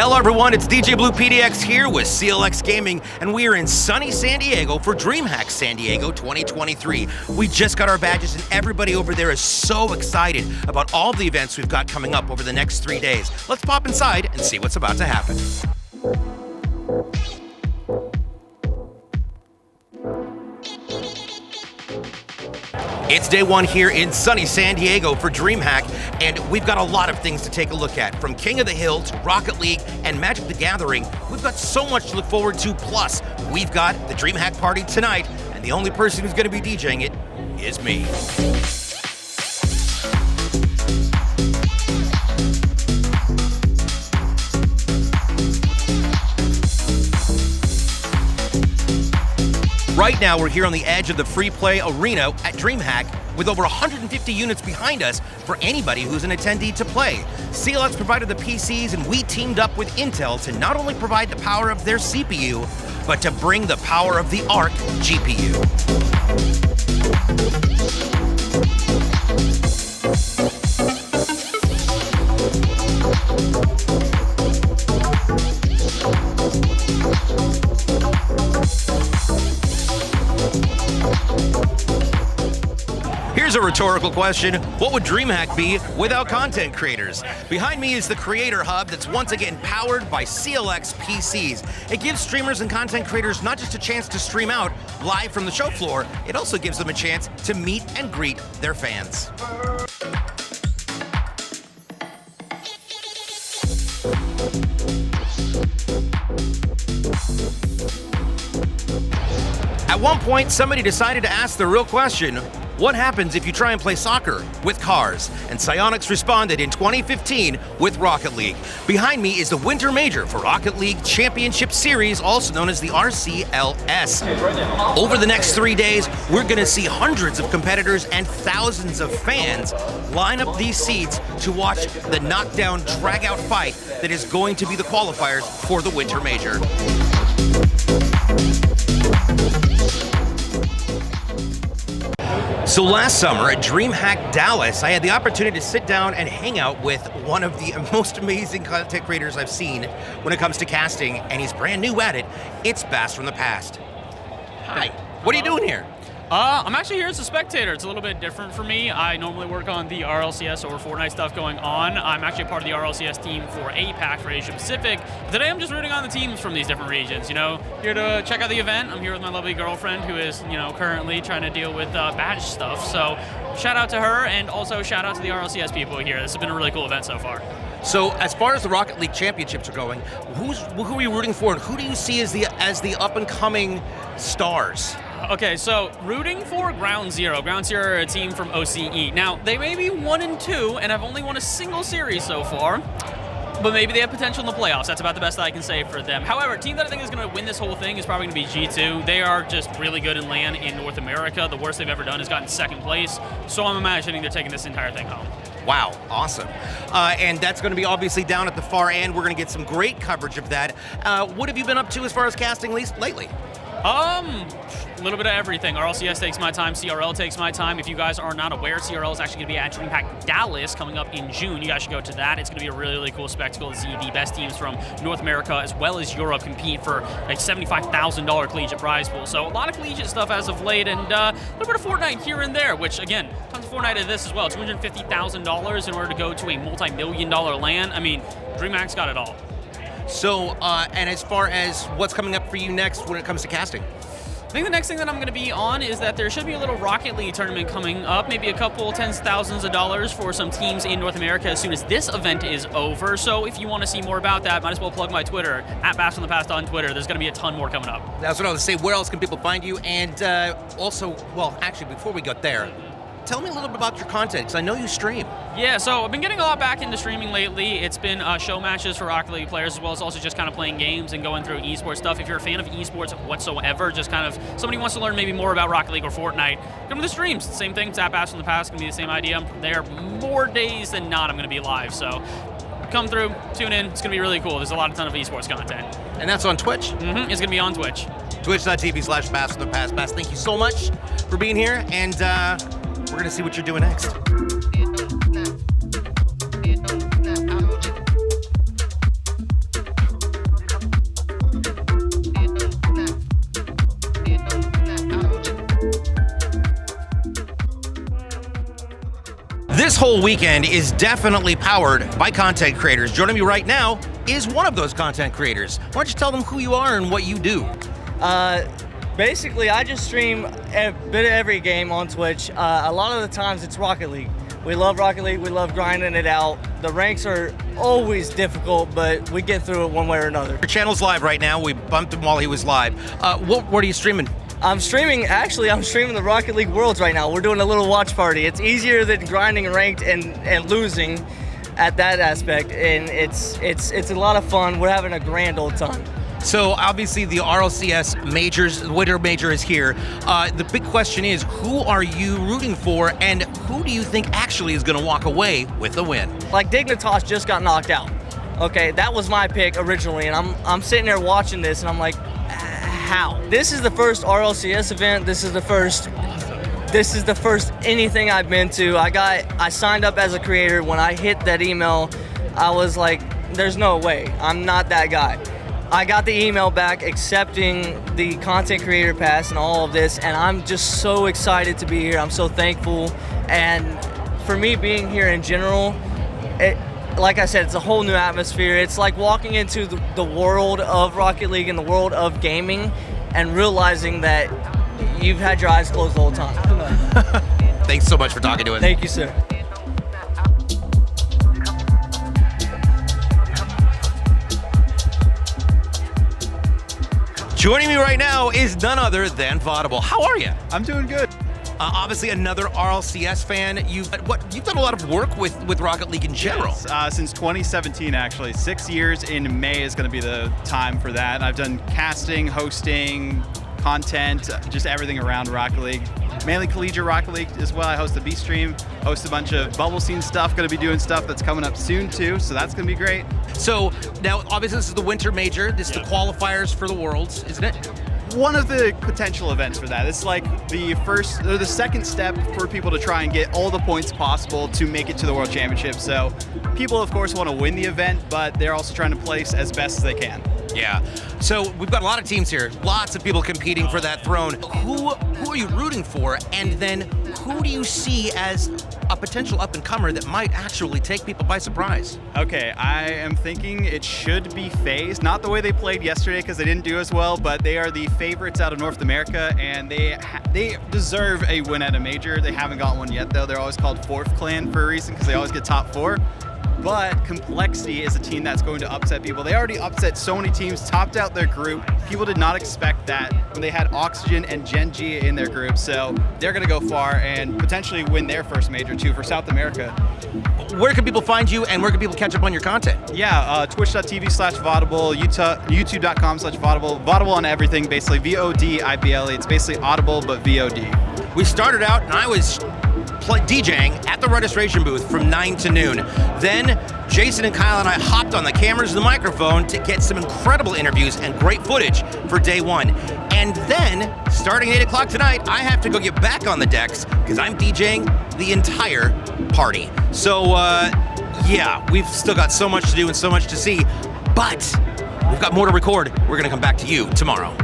Hello everyone, it's DJ Blue PDX here with CLX Gaming, and we are in sunny San Diego for DreamHack San Diego 2023. We just got our badges and everybody over there is so excited about all the events we've got coming up over the next 3 days. Let's pop inside and see what's about to happen. It's day one here in sunny San Diego for DreamHack, and we've got a lot of things to take a look at. From King of the Hill to Rocket League and Magic the Gathering, we've got so much to look forward to. Plus, we've got the DreamHack party tonight, and the only person who's going to be DJing it is me. Right now, we're here on the edge of the free play arena at DreamHack with over 150 units behind us for anybody who's an attendee to play. CLX provided the PCs and we teamed up with Intel to not only provide the power of their CPU, but to bring the power of the ARC GPU. Here's a rhetorical question. What would DreamHack be without content creators? Behind me is the Creator Hub that's once again powered by CLX PCs. It gives streamers and content creators not just a chance to stream out live from the show floor, it also gives them a chance to meet and greet their fans. At one point, somebody decided to ask the real question, what happens if you try and play soccer with cars? And Psyonix responded in 2015 with Rocket League. Behind me is the Winter Major for Rocket League Championship Series, also known as the RCLS. Over the next 3 days, we're going to see hundreds of competitors and thousands of fans line up these seats to watch the knockdown, drag-out fight that is going to be the qualifiers for the Winter Major. So last summer at DreamHack Dallas, I had the opportunity to sit down and hang out with one of the most amazing content creators I've seen when it comes to casting, and he's brand new at it. It's Bass from the Past. Hi, what are you doing here? I'm actually here as a spectator. It's a little bit different for me. I normally work on the RLCS or Fortnite stuff going on. I'm actually part of the RLCS team for APAC for Asia Pacific. Today I'm just rooting on the teams from these different regions, you know, here to check out the event. I'm here with my lovely girlfriend who is, you know, currently trying to deal with badge stuff. So shout out to her, and also shout out to the RLCS people here. This has been a really cool event so far. So as far as the Rocket League Championships are going, who are you rooting for, and who do you see as the up-and-coming stars? Okay, so rooting for Ground Zero. Ground Zero are a team from OCE. Now, they may be 1-2 and have only won a single series so far, but maybe they have potential in the playoffs. That's about the best I can say for them. However, a team that I think is going to win this whole thing is probably going to be G2. They are just really good in LAN in North America. The worst they've ever done is gotten second place, so I'm imagining they're taking this entire thing home. Wow, awesome. And that's going to be obviously down at the far end. We're going to get some great coverage of that. What have you been up to as far as casting lately? A little bit of everything. RLCS takes my time, CRL takes my time. If you guys are not aware, CRL is actually going to be at DreamHack Dallas coming up in June. You guys should go to that. It's going to be a really, really cool spectacle to see the best teams from North America as well as Europe compete for a $75,000 collegiate prize pool. So a lot of collegiate stuff as of late, and a little bit of Fortnite here and there, which again, tons of Fortnite of this as well. $250,000 in order to go to a multi-million-dollar LAN. I mean, DreamHack's got it all. So, and as far as what's coming up for you next when it comes to casting? I think the next thing that I'm going to be on is that there should be a little Rocket League tournament coming up, maybe a couple tens of thousands of dollars for some teams in North America as soon as this event is over. So if you want to see more about that, might as well plug my Twitter, at Bass from the Past on Twitter. There's going to be a ton more coming up. That's what I was going to say. Where else can people find you? And also, well, actually, before we get there, tell me a little bit about your content, because I know you stream. Yeah, so I've been getting a lot back into streaming lately. It's been show matches for Rocket League players, as well as also just kind of playing games and going through esports stuff. If you're a fan of esports whatsoever, just kind of somebody wants to learn maybe more about Rocket League or Fortnite, come to the streams. Same thing, Tap Ass from the Past, going to be the same idea. I'm there more days than not, I'm going to be live. So come through, tune in. It's going to be really cool. There's a ton of esports content. And that's on Twitch? Mm-hmm. It's going to be on Twitch. Twitch.tv/Bass from the Past. Bass, thank you so much for being here, and we're going to see what you're doing next. This whole weekend is definitely powered by content creators. Joining me right now is one of those content creators. Why don't you tell them who you are and what you do? Basically, I just stream a bit of every game on Twitch. A lot of the times it's Rocket League. We love Rocket League, we love grinding it out. The ranks are always difficult, but we get through it one way or another. Your channel's live right now. We bumped him while he was live. What are you streaming? I'm streaming the Rocket League Worlds right now. We're doing a little watch party. It's easier than grinding ranked and losing at that aspect, and it's a lot of fun. We're having a grand old time. So obviously the RLCS majors, the winter major is here. The big question is, who are you rooting for, and who do you think actually is going to walk away with the win? Like Dignitas just got knocked out. Okay, that was my pick originally, and I'm sitting there watching this, and I'm like, how? This is the first RLCS event. This is the first anything I've been to. I signed up as a creator. When I hit that email, I was like, there's no way. I'm not that guy. I got the email back accepting the content creator pass and all of this, and I'm just so excited to be here. I'm so thankful. And for me being here in general, like I said, it's a whole new atmosphere. It's like walking into the world of Rocket League and the world of gaming and realizing that you've had your eyes closed the whole time. Thanks so much for talking to us. Thank you, sir. Joining me right now is none other than Vaudable. How are you? I'm doing good. Obviously, another RLCS fan. You've done a lot of work with Rocket League in general. Yes, since 2017, actually. 6 years in May is going to be the time for that. I've done casting, hosting, content, just everything around Rocket League. Mainly collegiate Rocket League as well. I host the B stream, host a bunch of bubble scene stuff. Going to be doing stuff that's coming up soon too, so that's going to be great. So now, obviously, this is the winter major. This is the qualifiers for the Worlds, isn't it? One of the potential events for that. It's like the first or the second step for people to try and get all the points possible to make it to the World Championship. So people, of course, want to win the event, but they're also trying to place as best as they can. Yeah. So we've got a lot of teams here, lots of people competing for that throne. Who are you rooting for? And then who do you see as a potential up-and-comer that might actually take people by surprise? Okay, I am thinking it should be FaZe. Not the way they played yesterday because they didn't do as well, but they are the favorites out of North America, and they deserve a win at a major. They haven't got one yet, though. They're always called Fourth Clan for a reason because they always get top 4. But Complexity is a team that's going to upset people. They already upset so many teams, topped out their group. People did not expect that when they had Oxygen and Gen G in their group. So they're going to go far and potentially win their first major too for South America. Where can people find you, and where can people catch up on your content? Yeah, twitch.tv/Vaudable, youtube.com/Vaudable. Vaudable on everything, basically. VODIBLE. It's basically Audible, but VOD. We started out, and I was DJing at the registration booth from 9 to noon. Then Jason and Kyle and I hopped on the cameras and the microphone to get some incredible interviews and great footage for day 1. And then, starting at 8 o'clock tonight, I have to go get back on the decks because I'm DJing the entire party. So, yeah, we've still got so much to do and so much to see, but we've got more to record. We're going to come back to you tomorrow.